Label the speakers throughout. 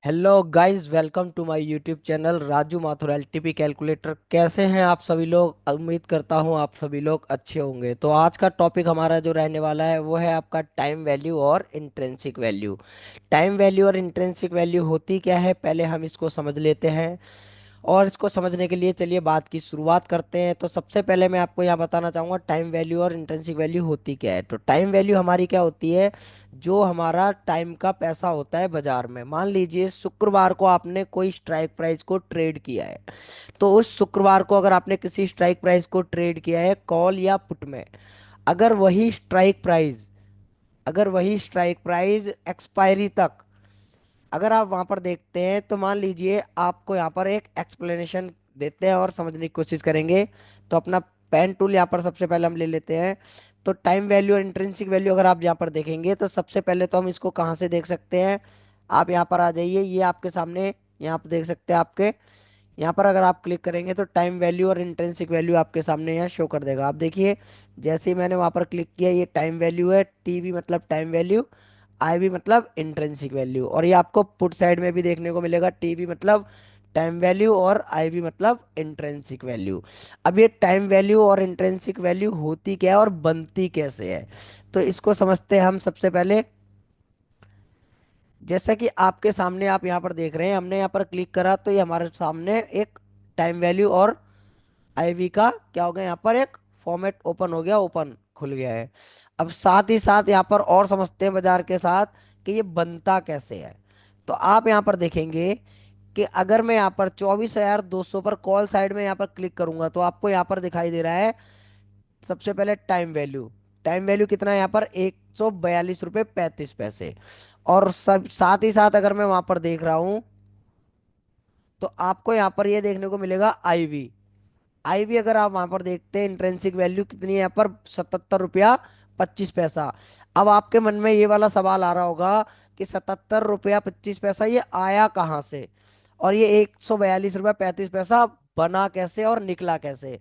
Speaker 1: Hello guys, welcome to my YouTube channel Raju Mathur LTP calculator. कैसे हैं आप सभी लोग? उम्मीद करता हूं आप सभी लोग अच्छे होंगे। तो आज का टॉपिक हमारा जो रहने वाला है वो है आपका टाइम वैल्यू और इंट्रिंसिक वैल्यू। टाइम वैल्यू और इंट्रिंसिक वैल्यू होती क्या है, पहले हम इसको समझ लेते हैं। और इसको समझने के लिए चलिए बात की शुरुआत करते हैं। तो सबसे पहले मैं आपको यहाँ बताना चाहूँगा टाइम वैल्यू और इंट्रिंसिक वैल्यू होती क्या है। तो टाइम वैल्यू हमारी क्या होती है? जो हमारा टाइम का पैसा होता है बाजार में। मान लीजिए शुक्रवार को आपने कोई स्ट्राइक प्राइस को ट्रेड किया है। तो उस शुक्रवार को अगर आपने किसी स्ट्राइक प्राइस को ट्रेड किया है कॉल या पुट में, अगर वही स्ट्राइक प्राइस अगर वही स्ट्राइक प्राइस एक्सपायरी तक अगर आप वहां पर देखते हैं, तो मान लीजिए आपको यहाँ पर एक एक्सप्लेनेशन देते हैं और समझने की कोशिश करेंगे। तो अपना पेन टूल यहाँ पर सबसे पहले हम ले लेते हैं। तो टाइम वैल्यू और इंट्रिंसिक वैल्यू अगर आप यहाँ पर देखेंगे, तो सबसे पहले तो हम इसको कहाँ से देख सकते हैं। आप यहाँ पर आ जाइए, ये आपके सामने यहाँ पर देख सकते हैं। आपके यहाँ पर अगर आप क्लिक करेंगे तो टाइम वैल्यू और इंट्रिंसिक वैल्यू आपके सामने यहाँ शो कर देगा। आप देखिए, जैसे ही मैंने वहाँ पर क्लिक किया, ये टाइम वैल्यू है, टीवी मतलब टाइम वैल्यू, आईवी मतलब इंट्रिंसिक वैल्यू। और ये आपको पुट साइड में भी देखने को मिलेगा, टीवी मतलब टाइम वैल्यू और आईवी मतलब इंट्रिंसिक वैल्यू। अब ये टाइम वैल्यू और इंट्रिंसिक वैल्यू होती क्या है और बनती कैसे है, तो इसको समझते हैं हम सबसे पहले। जैसा कि आपके सामने आप यहाँ पर देख रहे हैं, हमने यहाँ पर क्लिक करा तो ये हमारे सामने एक टाइम वैल्यू और आईवी का क्या हो गया, यहाँ पर एक फॉर्मेट ओपन हो गया, ओपन खुल गया है। अब साथ ही साथ यहाँ पर और समझते हैं बाजार के साथ कि ये बनता कैसे है। तो आप यहाँ पर देखेंगे कि अगर मैं यहाँ पर 24,200 पर कॉल साइड में यहाँ पर क्लिक करूंगा, तो आपको यहाँ पर दिखाई दे रहा है सबसे पहले टाइम वैल्यू। टाइम वैल्यू कितना है यहाँ पर? 142 रुपये 35 पैसे। और सब साथ ही साथ अगर मैं वहां पर देख रहा हूं, तो आपको यहाँ पर ये देखने को मिलेगा आईवी। आईवी अगर आप वहां पर देखते हैं, इंट्रेंसिक वैल्यू कितनी है यहाँ पर? 77 रुपया 25 पैसा। अब आपके मन में ये वाला सवाल आ रहा होगा कि 77 रुपया 25 पैसा ये आया कहाँ से, और ये 142 रुपया 35 पैसा बना कैसे और निकला कैसे।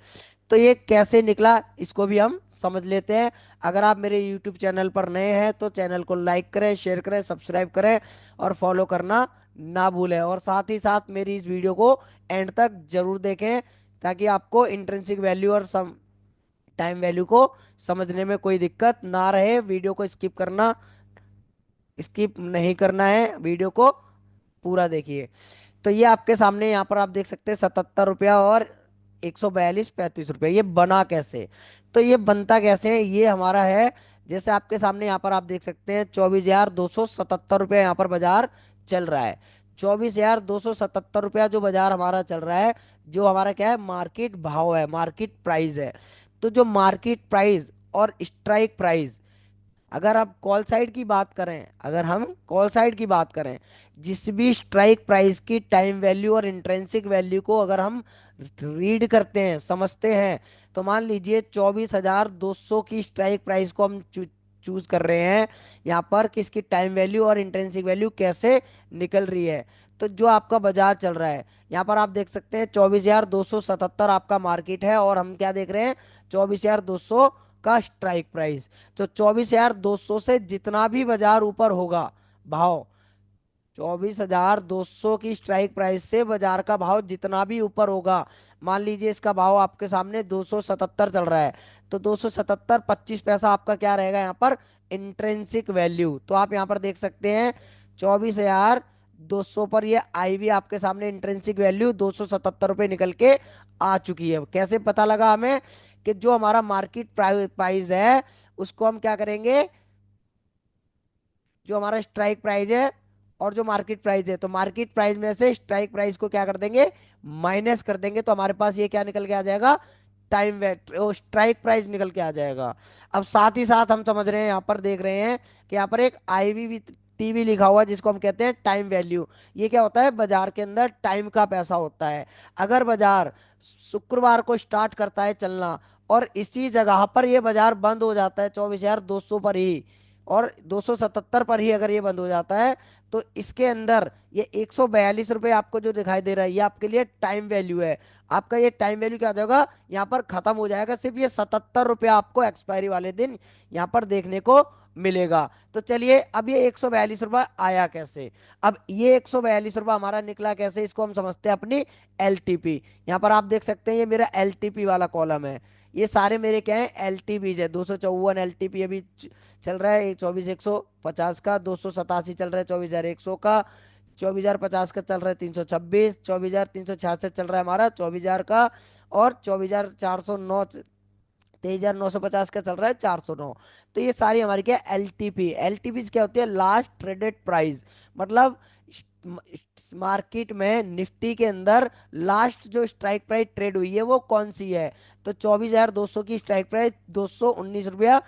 Speaker 1: तो ये कैसे निकला इसको भी हम समझ लेते हैं। अगर आप मेरे YouTube चैनल पर नए हैं तो चैनल को लाइक करें, शेयर करें, सब्सक्राइब करें और फॉलो करना ना भूलें। और साथ ही साथ मेरी इस वीडियो को एंड तक जरूर देखें, ताकि आपको इंट्रिंसिक वैल्यू और सम टाइम वैल्यू को समझने में कोई दिक्कत ना रहे। वीडियो को स्किप नहीं करना है, वीडियो को पूरा देखिए। तो ये आपके सामने यहाँ पर आप देख सकते हैं 77 रुपया और 142 35 रुपये, ये बना कैसे? तो ये बनता कैसे है, ये हमारा है। जैसे आपके सामने यहाँ पर आप देख सकते हैं 24,277 रुपया यहाँ पर बाजार चल रहा है। 24,277 रुपया जो बाजार हमारा चल रहा है, जो हमारा क्या है, मार्केट भाव है, मार्केट प्राइस है। तो जो मार्केट प्राइस और स्ट्राइक प्राइस, अगर आप कॉल साइड की बात करें, अगर हम कॉल साइड की बात करें, जिस भी स्ट्राइक प्राइस की टाइम वैल्यू और इंट्रिंसिक वैल्यू को अगर हम रीड करते हैं, समझते हैं, तो मान लीजिए 24,200 की स्ट्राइक प्राइस को हम चूज कर रहे हैं यहाँ पर, किसकी टाइम वैल्यू और इंट्रिंसिक वैल्यू कैसे निकल रही है। तो जो आपका बाजार चल रहा है, यहाँ पर आप देख सकते हैं 24,277 आपका मार्केट है, और हम क्या देख रहे हैं, 24,200 का स्ट्राइक प्राइस। तो 24,200 से जितना भी बाजार ऊपर होगा भाव, 24,200 की स्ट्राइक प्राइस से बाजार का भाव जितना भी ऊपर होगा, मान लीजिए इसका भाव आपके सामने 277 चल रहा है, तो 277 25 पैसा आपका क्या रहेगा यहाँ पर? Intrinsic value. तो आप यहाँ पर देख सकते हैं 24,200 पर ये आईवी आपके सामने इंट्रिंसिक वैल्यू 277 रुपये निकल के आ चुकी है। कैसे पता लगा हमें? कि जो हमारा मार्केट प्राइस है उसको हम क्या करेंगे, जो हमारा स्ट्राइक प्राइस है और जो मार्केट प्राइस है, तो मार्केट प्राइस में से स्ट्राइक प्राइस को क्या कर देंगे, माइनस कर देंगे। तो हमारे पास ये क्या निकल के आ जाएगा, टाइम वेट स्ट्राइक प्राइस निकल के आ जाएगा। अब साथ ही साथ हम समझ रहे हैं, यहाँ पर देख रहे हैं कि यहाँ पर एक आईवी विथ टीवी लिखा हुआ है, जिसको हम कहते हैं टाइम वैल्यू। ये क्या होता है, बाजार के अंदर टाइम का पैसा होता है। अगर बाजार शुक्रवार को स्टार्ट करता है चलना, और इसी जगह पर ये बाजार बंद हो जाता है 24,200 पर ही, और 277 पर ही अगर ये बंद हो जाता है, तो इसके अंदर ये 142 रुपये आपको जो दिखाई दे रहा है, ये आपके लिए टाइम वैल्यू है। आपका ये टाइम वैल्यू क्या हो जाएगा, यहाँ पर खत्म हो जाएगा। सिर्फ ये 77 रुपया आपको एक्सपायरी वाले दिन यहाँ पर देखने को मिलेगा। तो चलिए अब ये 142 रुपये आया कैसे। अब ये 142 रुपये हमारा निकला कैसे, इसको हम समझते हैं अपनी एलटीपी। यहाँ पर आप देख सकते हैं ये मेरा एलटीपी वाला कॉलम है। ये सारे मेरे क्या है, एलटीपीज है। 254 एलटीपी अभी चल रहा है, 24,150 का। 287 चल रहा है 24,100 का। 24,050 का चल रहा है 326। 24,366 चल रहा है हमारा 24,000 का। और 24,409, 23,950 का चल रहा है 409। तो ये सारी हमारी क्या, L T P. L T P क्या होती है, लास्ट ट्रेडेड प्राइस। मतलब मार्केट में निफ्टी के अंदर लास्ट जो स्ट्राइक प्राइस ट्रेड हुई है वो कौन सी है। तो 24,200 की स्ट्राइक प्राइस 219 रुपया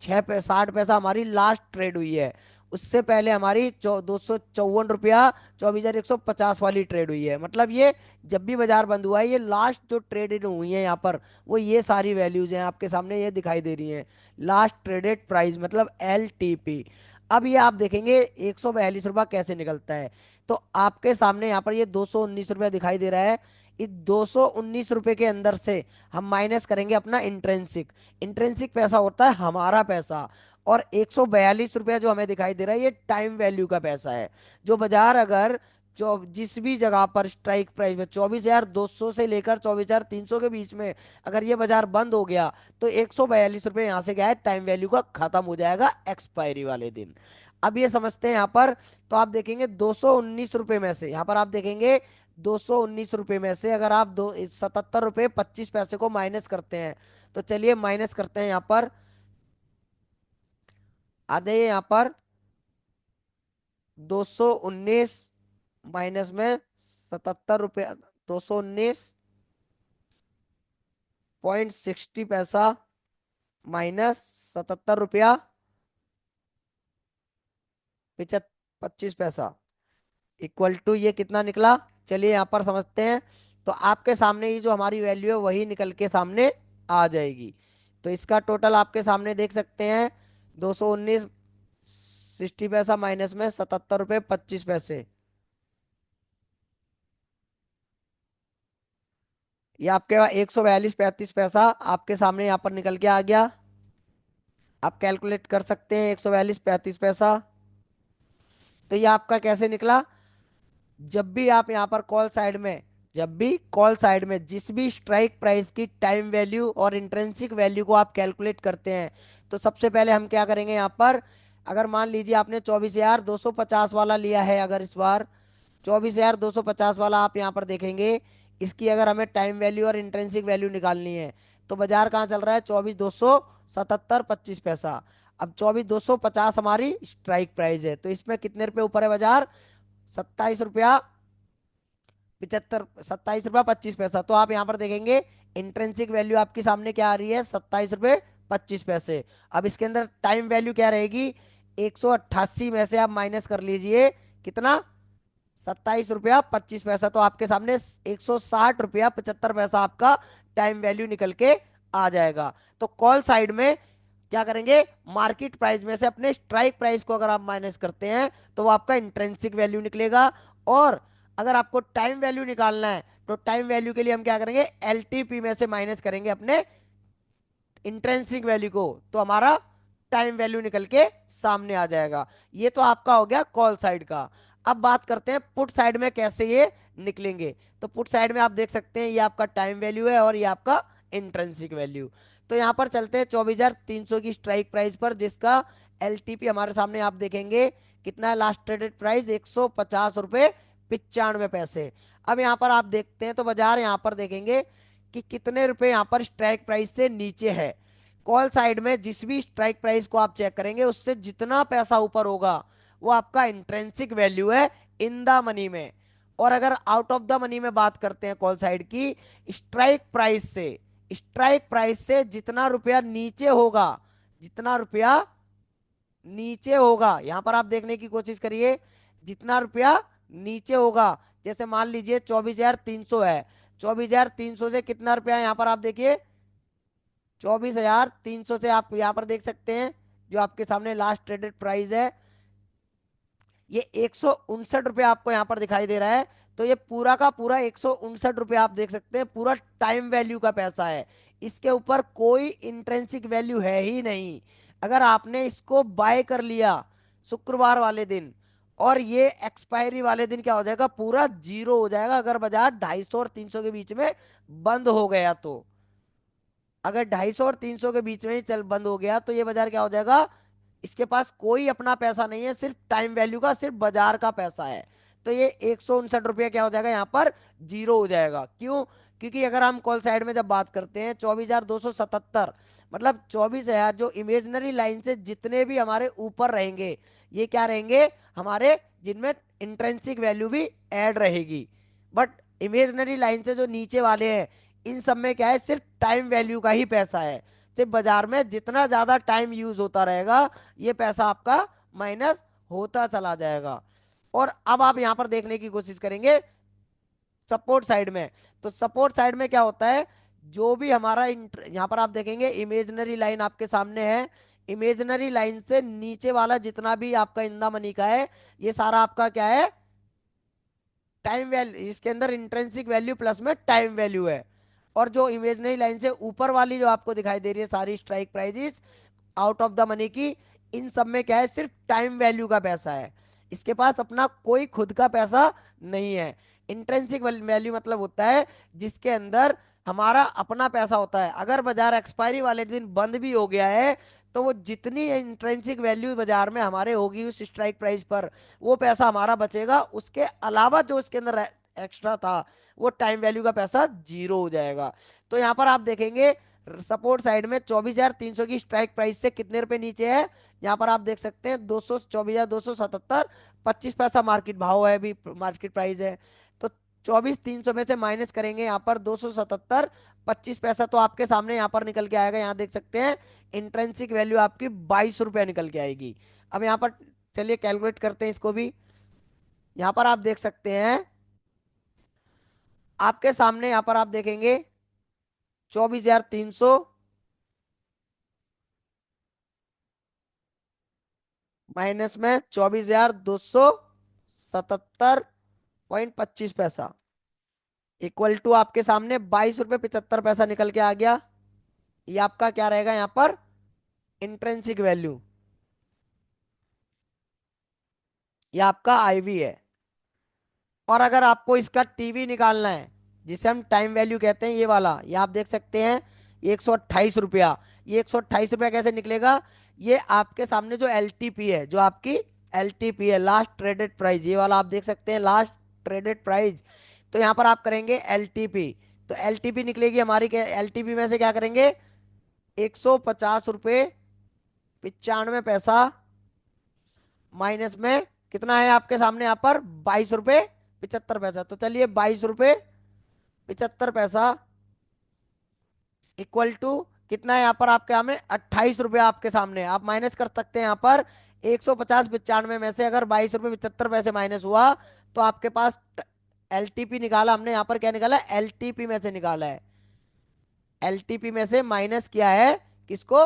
Speaker 1: 60 पैसा हमारी लास्ट ट्रेड हुई है। उससे पहले हमारी 254 रुपया 24,150 वाली ट्रेड हुई है। मतलब ये जब भी बाजार बंद हुआ है, ये लास्ट जो ट्रेडेड हुई है यहाँ पर, वो ये सारी वैल्यूज हैं आपके सामने ये दिखाई दे रही हैं। लास्ट ट्रेडेड प्राइस मतलब एल टी पी। अब ये आप देखेंगे 142 रुपया कैसे निकलता है। तो आपके सामने यहाँ पर ये 219 रुपया दिखाई दे रहा है। इस 219 रुपये के अंदर से हम माइनस करेंगे अपना इंट्रेंसिक। इंट्रेंसिक पैसा होता है हमारा पैसा। और 142 रुपया जो हमें दिखाई दे रहा है ये टाइम वैल्यू का पैसा है। जो बाजार अगर जो जिस भी जगह पर स्ट्राइक प्राइस में 24,200 से लेकर 24,300 के बीच में अगर ये बाजार बंद हो गया, तो 142 रुपये यहाँ से क्या है, टाइम वैल्यू का खत्म हो जाएगा एक्सपायरी वाले दिन। अब ये समझते हैं यहाँ पर। तो आप देखेंगे 219 रुपये में से, यहाँ पर आप देखेंगे 219 रुपये में से अगर आप 77 रुपये 25 पैसे को माइनस करते हैं। तो चलिए माइनस करते हैं यहाँ पर। आ जाइए यहाँ पर। 219 माइनस में 77 रुपये, 219.60 पैसा माइनस 77 रुपया 25 पैसा इक्वल टू ये कितना निकला। चलिए यहाँ पर समझते हैं। तो आपके सामने ये जो हमारी वैल्यू है वही निकल के सामने आ जाएगी। तो इसका टोटल आपके सामने देख सकते हैं। 219.60 पैसा माइनस में 77 रुपये 25 पैसे, ये आपके पास 142.35 पैसा आपके सामने यहाँ पर निकल के आ गया। आप कैलकुलेट कर सकते हैं 142.35 पैसा। तो ये आपका कैसे निकला। जब भी आप यहाँ पर कॉल साइड में, जब भी कॉल साइड में जिस भी स्ट्राइक प्राइस की टाइम वैल्यू और इंट्रिंसिक वैल्यू को आप कैलकुलेट करते हैं, तो सबसे पहले हम क्या करेंगे यहाँ पर। अगर मान लीजिए आपने 24,250 वाला लिया है, अगर इस बार 24,250 वाला आप यहाँ पर देखेंगे, इसकी अगर हमें टाइम वैल्यू और इंट्रिंसिक वैल्यू निकालनी है, तो बाजार कहाँ चल रहा है, 24,277.25 पैसा। अब 24,250 हमारी स्ट्राइक प्राइस है, तो इसमें कितने रुपए ऊपर है बाजार, 27 रुपया 75, 27 रुपया 25 पैसा। तो आप यहाँ पर देखेंगे इंट्रेंसिक वैल्यू आपके सामने क्या आ रही है, 27 रुपये 25 पैसे। अब इसके अंदर टाइम वैल्यू क्या रहेगी, 188 में से आप माइनस कर लीजिए कितना, 27 रुपया 25 पैसा। तो आपके सामने 160 रुपया 75 पैसा आपका टाइम वैल्यू निकल के आ जाएगा। तो कॉल साइड में क्या करेंगे, मार्केट प्राइस में से अपने स्ट्राइक प्राइस को अगर आप माइनस करते हैं तो वो आपका इंट्रेंसिक वैल्यू निकलेगा। और अगर आपको टाइम वैल्यू निकालना है तो टाइम वैल्यू के लिए हम क्या करेंगे, एलटीपी में से माइनस करेंगे अपने इंट्रेंसिक वैल्यू को, तो हमारा टाइम वैल्यू निकल के सामने आ जाएगा। ये तो आपका हो गया कॉल साइड का। अब बात करते हैं पुट साइड में कैसे ये निकलेंगे। तो पुट साइड में आप देख सकते हैं ये आपका टाइम वैल्यू है और ये आपका इंट्रेंसिक वैल्यू। तो यहाँ पर चलते हैं 24,300 की स्ट्राइक प्राइस पर, जिसका एलटीपी हमारे सामने आप देखेंगे कितना है, लास्ट ट्रेडेड प्राइस 150 रुपये 95 पैसे। अब यहाँ पर आप देखते हैं तो बाजार यहाँ पर देखेंगे कि कितने रुपए यहाँ पर स्ट्राइक प्राइस से नीचे है। कॉल साइड में जिस भी स्ट्राइक प्राइस को आप चेक करेंगे उससे जितना पैसा ऊपर होगा वो आपका इंट्रेंसिक वैल्यू है इन द मनी में। और अगर आउट ऑफ द मनी में बात करते हैं कॉल साइड की, स्ट्राइक प्राइस से, स्ट्राइक प्राइस से जितना रुपया नीचे होगा, जितना रुपया नीचे होगा, यहां पर आप देखने की कोशिश करिए, जितना रुपया नीचे होगा, जैसे मान लीजिए 24,300 है, 24,300 से कितना रुपया यहाँ पर आप देखिए, 24,300 से आप यहाँ पर देख सकते हैं जो आपके सामने लास्ट ट्रेडेड प्राइस है, ये 159 रुपया आपको यहाँ पर दिखाई दे रहा है। तो ये पूरा का पूरा 159 रुपया आप देख सकते हैं, पूरा टाइम वैल्यू का पैसा है। इसके ऊपर कोई इंट्रेंसिक वैल्यू है ही नहीं। अगर आपने इसको बाय कर लिया शुक्रवार वाले दिन, और ये एक्सपायरी वाले दिन क्या हो जाएगा, पूरा जीरो हो जाएगा, अगर बाजार 250 और 300 के बीच में बंद हो गया तो। अगर 250 और 300 के बीच में ही चल बंद हो गया तो ये बाजार क्या हो जाएगा, इसके पास कोई अपना पैसा नहीं है, सिर्फ टाइम वैल्यू का, सिर्फ बाजार का पैसा है। तो ये 159 रुपया क्या हो जाएगा यहाँ पर, जीरो हो जाएगा। क्यों? क्योंकि अगर हम कॉल साइड में जब बात करते हैं 24,277, मतलब 24,000 जो इमेजनरी लाइन से जितने भी हमारे ऊपर रहेंगे, ये क्या रहेंगे हमारे, जिनमें इंट्रेंसिक वैल्यू भी ऐड रहेगी। बट इमेजनरी लाइन से जो नीचे वाले हैं, इन सब में क्या है, सिर्फ टाइम वैल्यू का ही पैसा है। सिर्फ बाजार में जितना ज्यादा टाइम यूज होता रहेगा, ये पैसा आपका माइनस होता चला जाएगा। और अब आप यहां पर देखने की कोशिश करेंगे सपोर्ट साइड में। तो सपोर्ट साइड में क्या होता है, जो भी हमारा यहां पर आप देखेंगे इमेजनरी लाइन आपके सामने है, इमेजनरी लाइन से नीचे वाला जितना भी आपका इंदा मनी का है, ये सारा आपका क्या है, टाइम वैल्यू, इसके अंदर इंट्रेंसिक वैल्यू प्लस में टाइम वैल्यू है। और जो इमेजनरी लाइन से ऊपर वाली जो आपको दिखाई दे रही है सारी strike prices out of the money की, इन सब में क्या है, सिर्फ टाइम वैल्यू का पैसा है। इसके पास अपना कोई खुद का पैसा नहीं है। इंट्रेंसिक वैल्यू मतलब होता है जिसके अंदर हमारा अपना पैसा होता है। अगर बाजार एक्सपायरी वाले दिन बंद भी हो गया है, तो वो जितनी इंट्रेंसिक वैल्यू बाजार में हमारे होगी उस स्ट्राइक प्राइस पर, वो पैसा हमारा बचेगा। उसके अलावा जो इसके अंदर एक्स्ट्रा था, वो टाइम वैल्यू का पैसा जीरो हो जाएगा। तो यहाँ पर आप देखेंगे सपोर्ट साइड में 24,300 की स्ट्राइक प्राइस से कितने रुपए नीचे है, यहाँ पर आप देख सकते हैं 24,277, 25 पैसा मार्केट भाव है, अभी मार्केट प्राइस है। तो 24,300 में से माइनस करेंगे यहाँ पर 277, 25 पैसा तो आपके सामने यहाँ पर निकल के आएगा, यहाँ देख सकते हैं इंट्रेंसिक वैल्यू आपकी 22 रुपया निकल के आएगी। अब यहाँ पर चलिए कैलकुलेट करते हैं इसको भी। यहाँ पर आप देख सकते हैं, आपके सामने यहाँ पर आप देखेंगे 24,300 माइनस में 24,277.25 पैसा इक्वल टू आपके सामने 22 रुपये 75 पैसा निकल के आ गया। ये आपका क्या रहेगा यहाँ पर, इंट्रेंसिक वैल्यू। ये आपका आईवी है। और अगर आपको इसका टीवी निकालना है, जिसे हम टाइम वैल्यू कहते हैं, ये वाला, ये आप देख सकते हैं 128 रुपया। ये 128 रुपया कैसे निकलेगा, ये आपके सामने जो एलटीपी है, जो आपकी एलटीपी है, लास्ट ट्रेडेड प्राइस, ये वाला आप देख सकते हैं लास्ट ट्रेडेड प्राइस। तो यहाँ पर आप करेंगे एलटीपी, तो एलटीपी निकलेगी हमारी, एलटीपी में से क्या करेंगे, 150 रुपये 95 पैसा माइनस में कितना है आपके सामने यहाँ पर, 22 रुपये 75 पैसा। तो चलिए 22 रुपये 75 पैसा इक्वल टू कितना है यहाँ पर आपके सामने, 28 रुपया आपके सामने। आप माइनस कर सकते हैं यहाँ पर 150 95 में से अगर 22 रुपये 75 पैसे माइनस हुआ, तो आपके पास एलटीपी निकाला हमने, यहाँ पर क्या निकाला, एलटीपी में से निकाला है। एलटीपी में से माइनस किया है किसको,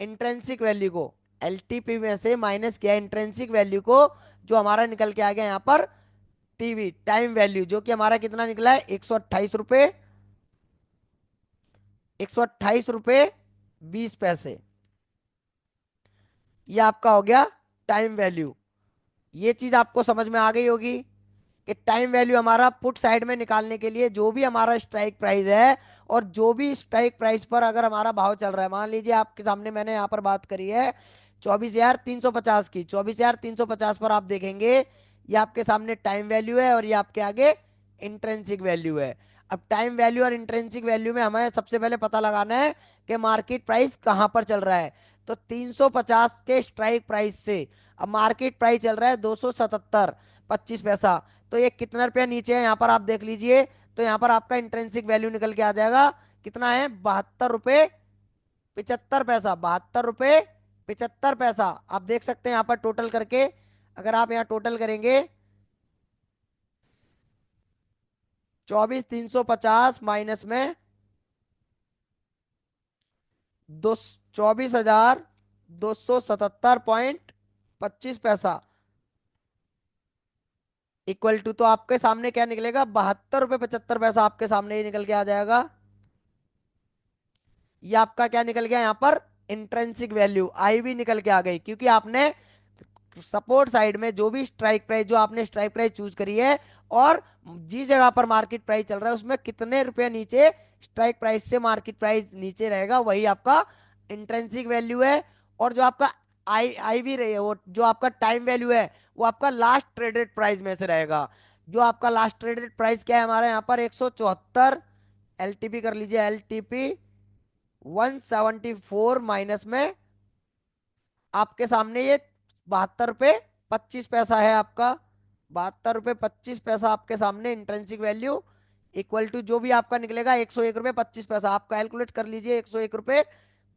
Speaker 1: इंट्रेंसिक वैल्यू को। एलटीपी में से माइनस किया इंट्रेंसिक वैल्यू को, जो हमारा निकल के आ गया यहाँ पर टीवी टाइम वैल्यू, जो कि हमारा कितना निकला है, 128 रुपये 20 पैसे। ये आपका हो गया टाइम वैल्यू। ये चीज आपको समझ में आ गई होगी कि टाइम वैल्यू हमारा पुट साइड में निकालने के लिए, जो भी हमारा स्ट्राइक प्राइस है, और जो भी स्ट्राइक प्राइस पर अगर हमारा भाव चल रहा है, मान लीजिए आपके सामने मैंने यहाँ पर बात करी है 24,350 की, 24,350 पर आप देखेंगे ये आपके सामने टाइम वैल्यू है, और ये आपके आगे इंट्रेंसिक वैल्यू है। अब टाइम वैल्यू और इंट्रेंसिक वैल्यू में हमें सबसे पहले पता लगाना है कि मार्केट प्राइस कहाँ पर चल रहा है। तो 350 के स्ट्राइक प्राइस से अब मार्केट प्राइस चल रहा है 277.25 पैसा। तो ये कितना रुपया नीचे है यहाँ पर आप देख लीजिए। तो यहाँ पर आपका इंट्रेंसिक वैल्यू निकल के आ जाएगा, कितना है, 72 रुपये 75 पैसा। 72 रुपये 75 पैसा आप देख सकते हैं यहाँ पर टोटल करके। अगर आप यहाँ टोटल करेंगे 24,350 माइनस में दो 24,277.25 पैसा इक्वल टू, तो आपके सामने क्या निकलेगा, 72 रुपये 75 पैसा आपके सामने ही निकल के आ जाएगा। ये आपका क्या निकल गया यहाँ पर, इंट्रेंसिक वैल्यू आईवी निकल के आ गई, क्योंकि आपने सपोर्ट साइड में जो भी स्ट्राइक प्राइस, जो आपने स्ट्राइक प्राइस चूज करी है, और जिस जगह पर मार्केट प्राइस चल रहा है उसमें कितने रुपए नीचे स्ट्राइक प्राइस से मार्केट प्राइस नीचे रहेगा, वही आपका इंट्रेंसिक वैल्यू है। और जो आपका आई भी रही है, वो जो आपका टाइम वैल्यू है, वो आपका लास्ट ट्रेडेड प्राइस में से रहेगा। जो आपका लास्ट ट्रेडेड प्राइस क्या है हमारे यहाँ पर, 174। एलटीपी कर लीजिए, एलटीपी 174 माइनस में आपके सामने ये 72 रुपये 25 पैसा है आपका। 72 रुपये 25 पैसा आपके सामने इंट्रेंसिक वैल्यू, इक्वल टू जो भी आपका निकलेगा 101 रुपये 25 पैसा। आप कैलकुलेट कर लीजिए, 101 रुपये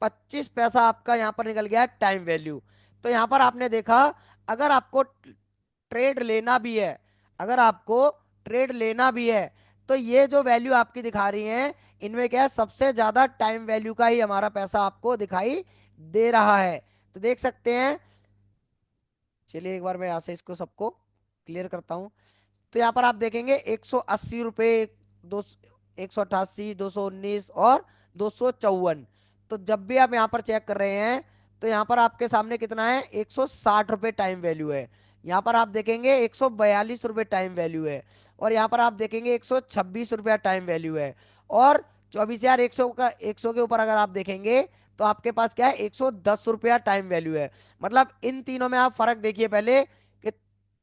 Speaker 1: 25 पैसा आपका यहाँ पर निकल गया टाइम वैल्यू। तो यहाँ पर आपने देखा, अगर आपको ट्रेड लेना भी है, अगर आपको ट्रेड लेना भी है, तो ये जो वैल्यू आपकी दिखा रही है, इनमें क्या है, सबसे ज्यादा टाइम वैल्यू का ही हमारा पैसा आपको दिखाई दे रहा है। तो देख सकते हैं, चलिए एक बार मैं यहाँ से इसको सबको क्लियर करता हूँ। तो यहाँ पर आप देखेंगे 180 रुपये, दो 188, 219 और 254। तो जब भी आप यहाँ पर चेक कर रहे हैं, तो यहाँ पर आपके सामने कितना है, 160 रुपये टाइम वैल्यू है। यहाँ पर आप देखेंगे 142 रुपये टाइम वैल्यू है। और यहाँ पर आप देखेंगे 126 रुपया टाइम वैल्यू है। और 24,100 का 100 के ऊपर अगर आप देखेंगे, तो आपके पास क्या है, 110 रुपया टाइम वैल्यू है। मतलब इन तीनों में आप फर्क देखिए पहले, कि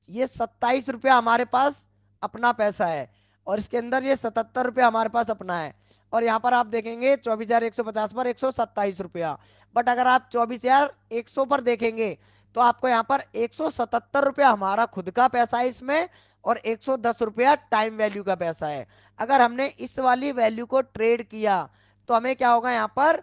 Speaker 1: ये 27 रुपया हमारे पास अपना पैसा है, और इसके अंदर ये 77 रुपया हमारे पास अपना है। और यहाँ पर आप देखेंगे 24,150 पर 127 रुपया। बट अगर आप 24,100 पर देखेंगे, तो आपको यहाँ पर 177 रुपया हमारा खुद का पैसा है इसमें, और 110 रुपया टाइम वैल्यू का पैसा है। अगर हमने इस वाली वैल्यू को ट्रेड किया, तो हमें क्या होगा यहाँ पर,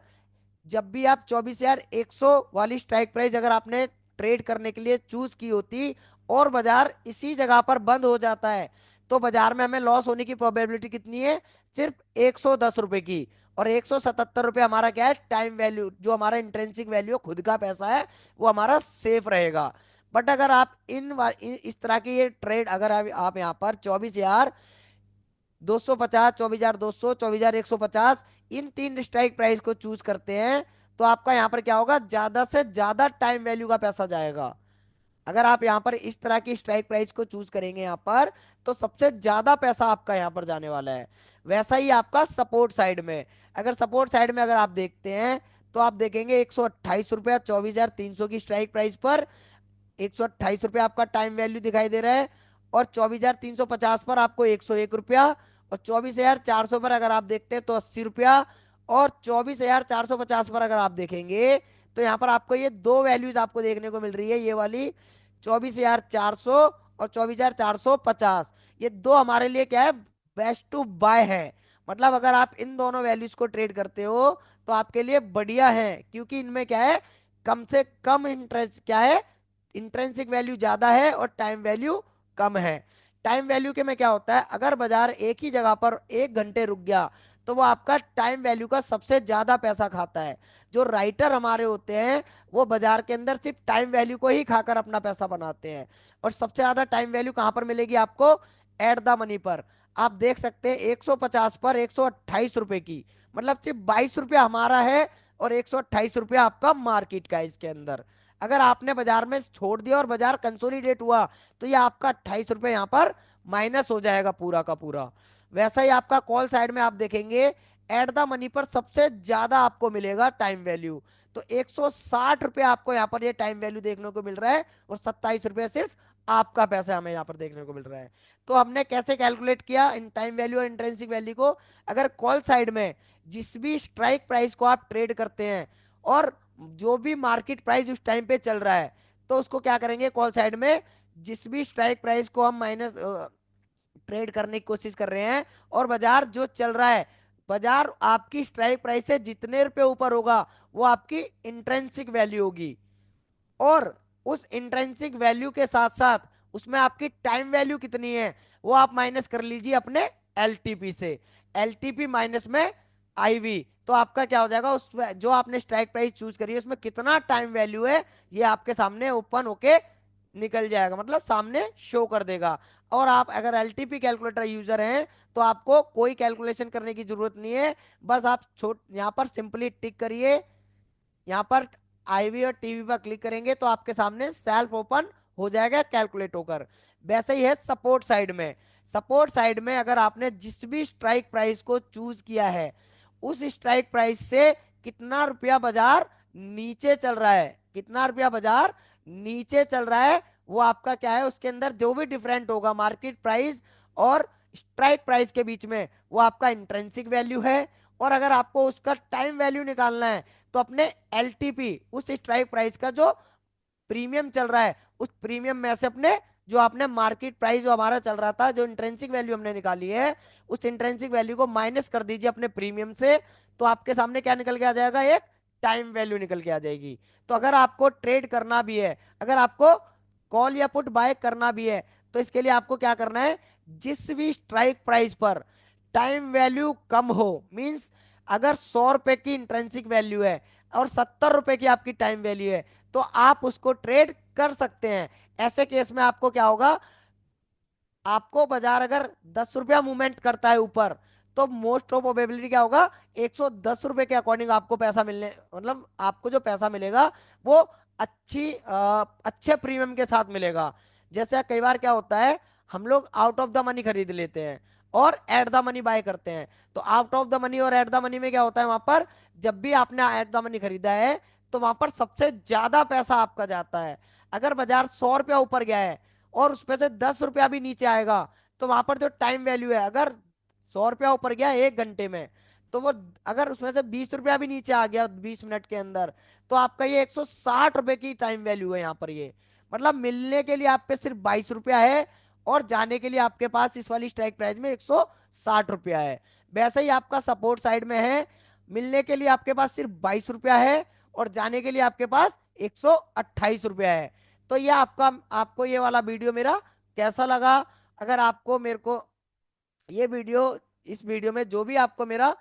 Speaker 1: जब भी आप 24,100 वाली स्ट्राइक प्राइस अगर आपने ट्रेड करने के लिए चूज की होती, और बाजार इसी जगह पर बंद हो जाता है, तो बाजार में हमें लॉस होने की प्रोबेबिलिटी कितनी है, सिर्फ 110 रुपए की। और 177 रुपये हमारा क्या है, टाइम वैल्यू, जो हमारा इंट्रेंसिक वैल्यू खुद का पैसा है, वो हमारा सेफ रहेगा। बट अगर आप इस तरह की ये ट्रेड, अगर आप यहाँ पर 24,250, 24,200, 24,150, इन तीन स्ट्राइक प्राइस को चूज करते हैं, तो आपका यहाँ पर क्या होगा, ज्यादा से ज्यादा टाइम वैल्यू का पैसा जाएगा। अगर आप यहाँ पर इस तरह की स्ट्राइक प्राइस को चूज करेंगे यहाँ पर, तो सबसे ज्यादा पैसा आपका यहाँ पर जाने वाला है। वैसा ही आपका सपोर्ट साइड में, अगर सपोर्ट साइड में अगर आप देखते हैं, तो आप देखेंगे 128 रुपया 24,300 की स्ट्राइक प्राइस पर 128 रुपये आपका टाइम वैल्यू दिखाई दे रहा है। और 24,350 पर आपको 101 रुपया, और 24,400 पर अगर आप देखते हैं तो 80 रुपया। और 24,450 पर अगर आप देखेंगे, तो यहाँ पर आपको ये दो वैल्यूज आपको देखने को मिल रही है, ये वाली 24,400 और 24,450। ये दो हमारे लिए क्या है, बेस्ट टू बाय है। मतलब अगर आप इन दोनों वैल्यूज को ट्रेड करते हो, तो आपके लिए बढ़िया है, क्योंकि इनमें क्या है, कम से कम इंटरेस्ट क्या है, इंट्रेंसिक वैल्यू ज्यादा है और टाइम वैल्यू कम है। टाइम वैल्यू के में क्या होता है, अगर बाजार एक ही जगह पर 1 घंटे रुक गया, तो वो आपका टाइम वैल्यू का सबसे ज्यादा पैसा खाता है। जो राइटर हमारे होते हैं, वो बाजार के अंदर सिर्फ टाइम वैल्यू को ही खाकर अपना पैसा बनाते हैं। और सबसे ज्यादा टाइम वैल्यू कहां पर मिलेगी आपको, एट द मनी पर। आप देख सकते हैं 150 पर 128 रुपए की, मतलब सिर्फ 22 रुपया हमारा है, और 128 रुपया आपका मार्केट का है इसके अंदर। अगर आपने बाजार में छोड़ दिया और बाजार कंसोलिडेट हुआ, तो ये आपका 28 रुपये यहाँ पर माइनस हो जाएगा पूरा का पूरा। वैसा ही आपका कॉल साइड में आप देखेंगे, एट द मनी पर सबसे ज्यादा आपको मिलेगा टाइम वैल्यू। तो 160 रुपये आपको यहाँ पर ये टाइम वैल्यू देखने को मिल रहा है, और 27 रुपये सिर्फ आपका पैसा हमें यहाँ पर देखने को मिल रहा है। तो हमने कैसे कैलकुलेट किया इन टाइम वैल्यू और इंट्रेंसिक वैल्यू को, अगर कॉल साइड में जिस भी स्ट्राइक प्राइस को आप ट्रेड करते हैं, और जो भी मार्केट प्राइस उस टाइम पे चल रहा है, तो उसको क्या करेंगे, कॉल साइड में जिस भी स्ट्राइक प्राइस को हम माइनस ट्रेड करने की कोशिश कर रहे हैं, और बाजार जो चल रहा है, बाजार आपकी स्ट्राइक प्राइस से जितने रुपए ऊपर होगा, वो आपकी इंट्रेंसिक वैल्यू होगी। और उस इंट्रेंसिक वैल्यू के साथ साथ उसमें आपकी टाइम वैल्यू कितनी है, वो आप माइनस कर लीजिए अपने एलटीपी से। एलटीपी माइनस में आईवी, तो आपका क्या हो जाएगा, उस जो आपने स्ट्राइक प्राइस चूज करी है उसमें कितना टाइम वैल्यू है, ये आपके सामने ओपन होके निकल जाएगा, मतलब सामने शो कर देगा। और आप अगर एलटीपी कैलकुलेटर यूजर हैं तो आपको कोई कैलकुलेशन करने की जरूरत नहीं है। बस आप छोट यहाँ पर सिंपली टिक करिए, यहाँ पर आईवी और टीवी पर क्लिक करेंगे तो आपके सामने सेल्फ ओपन हो जाएगा कैलकुलेट होकर। वैसे ही है सपोर्ट साइड में। सपोर्ट साइड में अगर आपने जिस भी स्ट्राइक प्राइस को चूज किया है, उस स्ट्राइक प्राइस से कितना रुपया बाजार नीचे चल रहा है, कितना रुपया बाजार नीचे चल रहा है, वो आपका क्या है, उसके अंदर जो भी डिफरेंट होगा मार्केट प्राइस और स्ट्राइक प्राइस के बीच में, वो आपका इंट्रिंसिक वैल्यू है। और अगर आपको उसका टाइम वैल्यू निकालना है तो अपने एलटीपी उस स्ट्राइक प्राइस का जो प्रीमियम चल रहा है, उस प्रीमियम में से अपने जो आपने मार्केट प्राइस जो हमारा चल रहा था, जो इंट्रेंसिक वैल्यू हमने निकाली है, उस इंट्रेंसिक वैल्यू को माइनस कर दीजिए अपने प्रीमियम से। तो आपके सामने क्या निकल के आ जाएगा, एक टाइम वैल्यू निकल के आ जाएगी। तो अगर आपको ट्रेड करना भी है, अगर आपको कॉल या पुट बाय करना भी है, तो इसके लिए आपको क्या करना है, जिस भी स्ट्राइक प्राइस पर टाइम वैल्यू कम हो, मींस अगर 100 रुपए की इंट्रेंसिक वैल्यू है और 70 रुपए की आपकी टाइम वैल्यू है, तो आप उसको ट्रेड कर सकते हैं। ऐसे केस में आपको क्या होगा, आपको बाजार अगर 10 रुपया मूवमेंट करता है ऊपर, तो मोस्ट ऑफ प्रोबेबिलिटी क्या होगा, 110 रुपए के अकॉर्डिंग आपको पैसा मिलने, मतलब आपको जो पैसा मिलेगा वो अच्छे प्रीमियम के साथ मिलेगा। जैसे कई बार क्या होता है, हम लोग आउट ऑफ द मनी खरीद लेते हैं और एट द मनी बाय करते हैं। तो आउट ऑफ द मनी और एट द मनी में क्या होता है, वहां पर जब भी आपने एट द मनी खरीदा है तो वहां पर सबसे ज्यादा पैसा आपका जाता है। अगर बाजार 100 रुपया ऊपर गया है और उसमें से 10 रुपया भी नीचे आएगा, तो वहां पर जो टाइम वैल्यू है, अगर 100 रुपया ऊपर गया 1 घंटे में, तो वो अगर उसमें से 20 रुपया भी नीचे आ गया 20 मिनट के अंदर, तो आपका ये 160 रुपए की टाइम वैल्यू है यहाँ पर। ये मतलब मिलने के लिए आप पे सिर्फ 22 रुपया है और जाने के लिए आपके पास इस वाली स्ट्राइक प्राइस में 160 रुपया है। वैसे ही आपका सपोर्ट साइड में है, मिलने के लिए आपके पास सिर्फ 22 रुपया है और जाने के लिए आपके पास 128 रुपया है। तो ये आपका, आपको ये वाला वीडियो मेरा कैसा लगा? अगर आपको मेरे को ये वीडियो, इस वीडियो में जो भी आपको मेरा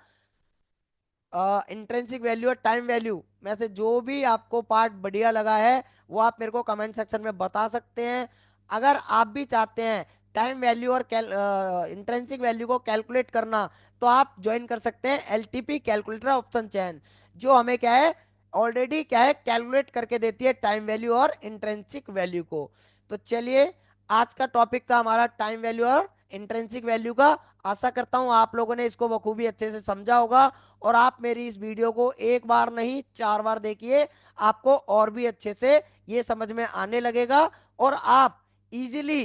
Speaker 1: इंट्रिंसिक वैल्यू और टाइम वैल्यू में से जो भी आपको पार्ट बढ़िया लगा है, वो आप मेरे को कमेंट सेक्शन में बता सकते हैं। अगर आप भी चाहते हैं टाइम वैल्यू और इंट्रिंसिक वैल्यू को कैलकुलेट करना, तो आप ज्वाइन कर सकते हैं एलटीपी कैलकुलेटर ऑप्शन चैन, जो हमें क्या है, ऑलरेडी क्या है, कैलकुलेट करके देती है टाइम वैल्यू और इंट्रिंसिक वैल्यू को। तो चलिए, आज का टॉपिक था हमारा टाइम वैल्यू और इंट्रिंसिक वैल्यू का। आशा करता हूं आप लोगों ने इसको बखूबी अच्छे से समझा होगा और आप मेरी इस वीडियो को एक बार नहीं 4 बार देखिए, आपको और भी अच्छे से ये समझ में आने लगेगा और आप इजीली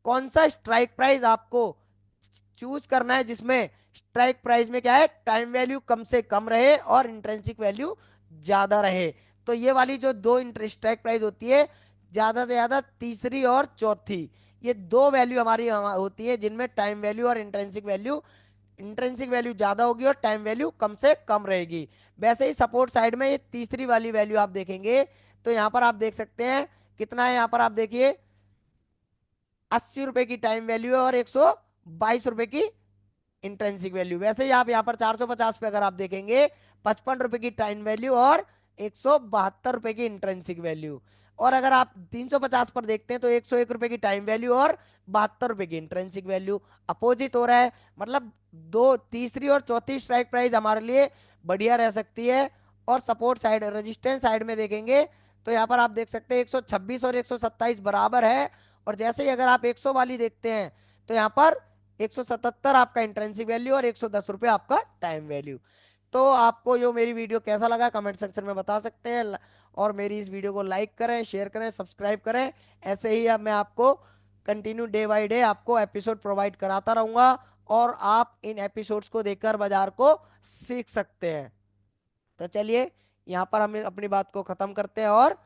Speaker 1: कौन सा स्ट्राइक प्राइस आपको चूज करना है, जिसमें स्ट्राइक प्राइस में क्या है, टाइम वैल्यू कम से कम रहे और इंट्रिंसिक वैल्यू ज्यादा रहे। तो ये वाली जो दो स्ट्राइक प्राइस होती है, ज्यादा से ज्यादा तीसरी और चौथी, ये दो वैल्यू हमारी होती है जिनमें टाइम वैल्यू और इंट्रिंसिक वैल्यू ज्यादा होगी और टाइम वैल्यू कम से कम रहेगी। वैसे ही सपोर्ट साइड में ये तीसरी वाली वैल्यू आप देखेंगे तो यहाँ पर आप देख सकते हैं कितना है, यहाँ पर आप देखिए 80 रुपए की टाइम वैल्यू है और 122 रुपए की इंट्रेंसिक वैल्यू। वैसे ही आप यहाँ पर 450 पे अगर आप देखेंगे, 55 रुपए की टाइम वैल्यू और 172 रुपए की इंट्रेंसिक वैल्यू। और अगर आप 350 पर देखते हैं तो 101 रुपए की टाइम वैल्यू और 72 रुपए की इंट्रेंसिक वैल्यू। अपोजिट हो रहा है, मतलब दो तीसरी और चौथी स्ट्राइक प्राइस हमारे लिए बढ़िया रह सकती है। और सपोर्ट साइड, रेजिस्टेंस साइड में देखेंगे तो यहाँ पर आप देख सकते हैं 126 और 127 बराबर है। और जैसे ही अगर आप 100 वाली देखते हैं तो यहाँ पर 177 आपका इंट्रेंसिक वैल्यू और 110 रुपये आपका टाइम वैल्यू। तो आपको जो मेरी वीडियो कैसा लगा कमेंट सेक्शन में बता सकते हैं। और मेरी इस वीडियो को लाइक करें, शेयर करें, सब्सक्राइब करें। ऐसे ही अब मैं आपको कंटिन्यू डे बाय डे आपको एपिसोड प्रोवाइड कराता रहूंगा और आप इन एपिसोड्स को देखकर बाजार को सीख सकते हैं। तो चलिए, यहाँ पर हम अपनी बात को खत्म करते हैं और